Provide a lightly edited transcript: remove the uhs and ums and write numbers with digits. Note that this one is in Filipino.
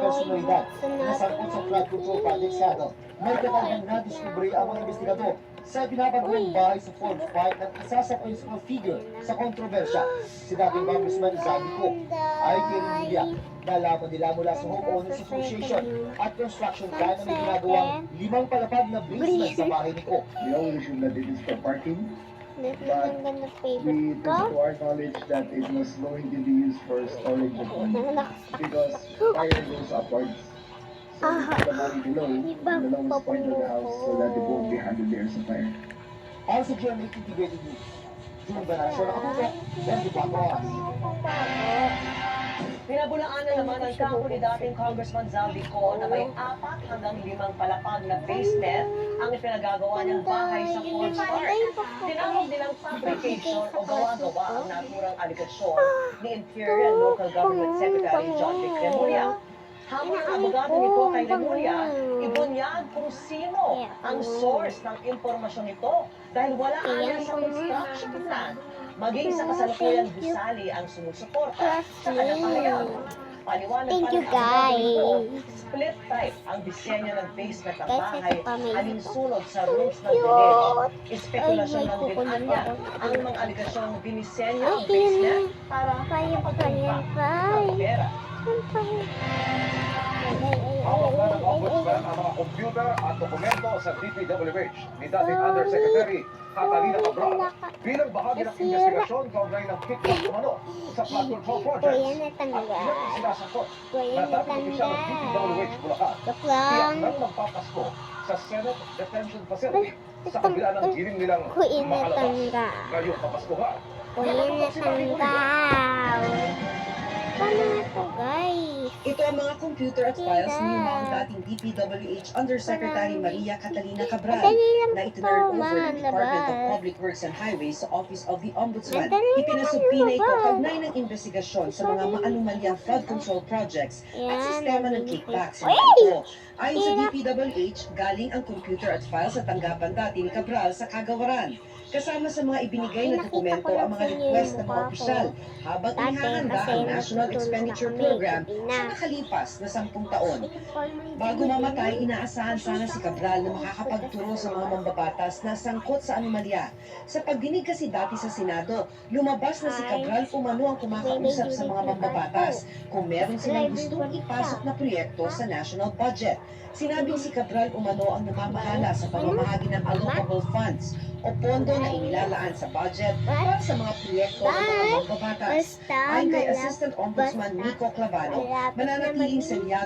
personalidad na sangkot sa flood control project scandal. May katagang nadiskubre ang mga investigador sa binabagong bahay sa Forbes Park ng isa sa principal figure sa kontrobersya, si dating Congressman Zaldi Co. Ay kinilya na laban nila mula sa Homeowners Association at construction plan na may ginagawang 5 palapag na basement sa bahay ni Co. We always assume that it is for parking, This is but ang ganda we favorite took ko. to our knowledge that it was going to be used for storage of money because fire goes upwards. So we put the money below, in the lowest point of the house so that it won't be harmed if there's a fire. Para sa GMA Integrated News, June Banasyo, nakatutok, 24 oras. Pinabulaan na naman ang kampo ni dating Congressman Zaldi Co na may 4 hanggang 5 palapag na basement ang ipinagagawa niyang bahay sa Forbes Park. Tinawag nilang fabrication o gawa-gawa ang naturang aligasyon ni Interior and Local Government Secretary John Vic Remulla. Habang ang abogado nito kay Remulla, ibunyag kung sino ang source ng impormasyon nito dahil wala anya sa construction plan. Maging sa kasalukuyang gusali ang sumusuporta sa kanyang pahayag. Paliwanag Thank pa you, ng abogado nito, guys. split type ang disenyo ng basement ng Guys, bahay, ito pa, may alinsunod sa rooms ng cute. drainage. Espekulasyon Ay, may ng kukunin din-anya ako. ang mga aligasyong dinisenyo ng Ay, basement para Kaya pa yan, ang pera. Hawak na ng Ombudsman ang mga computer at dokumento sa DPWH ni dating Undersecretary Catalina Cabral bilang bahagi ng investigasyon kaugnay ng kickback umano sa flood control Kuya projects at natanggal. ilang sinasakot Kuya na dating opisyal ng natanggal. DPWH Bulacan Joke tiyak lang. nang magpapasko sa Senate Detention Facility sa kabila ng hiling nilang Kuya makalabas natanggal. ngayong kapaskuhan. Kuya natanggal. Paano ito, guys? Ito ang mga computer at files ni ang dating DPWH Undersecretary Maria Catalina Cabral Madali lang na to, itinurn over ng man, Department of labas. Public Works and Highways sa Office of the Ombudsman. Madali lang Ipinasubpina ito labas. kaugnay ng investigasyon sa mga maanumalyang flood control projects at sistema ng kickbacks sa mga ito. Ayon sa DPWH, galing ang computer at files sa tanggapan dati ni Cabral sa Kagawaran. Kasama sa mga ibinigay na dokumento ang mga request ng mga opisyal habang inihahanda ang National Expenditure Program sa nakalipas na 10 taon. Bago mamatay, inaasahan sana si Cabral na makakapagturo sa mga mambabatas na sangkot sa anomalya. Sa pagdinig kasi dati sa Senado, lumabas na si Cabral umano ang kumakausap sa mga mambabatas kung meron silang gustong ipasok na proyekto sa national budget. Sinabing si Cabral umano ang namamahala sa pamamahagi ng allocable funds o pondo na inilalaan sa budget para sa mga proyekto ng mga mambabatas. Basta, Ayon kay malap- Assistant Ombudsman basta, Nico Clavano, malapit na mananatiling maging selyado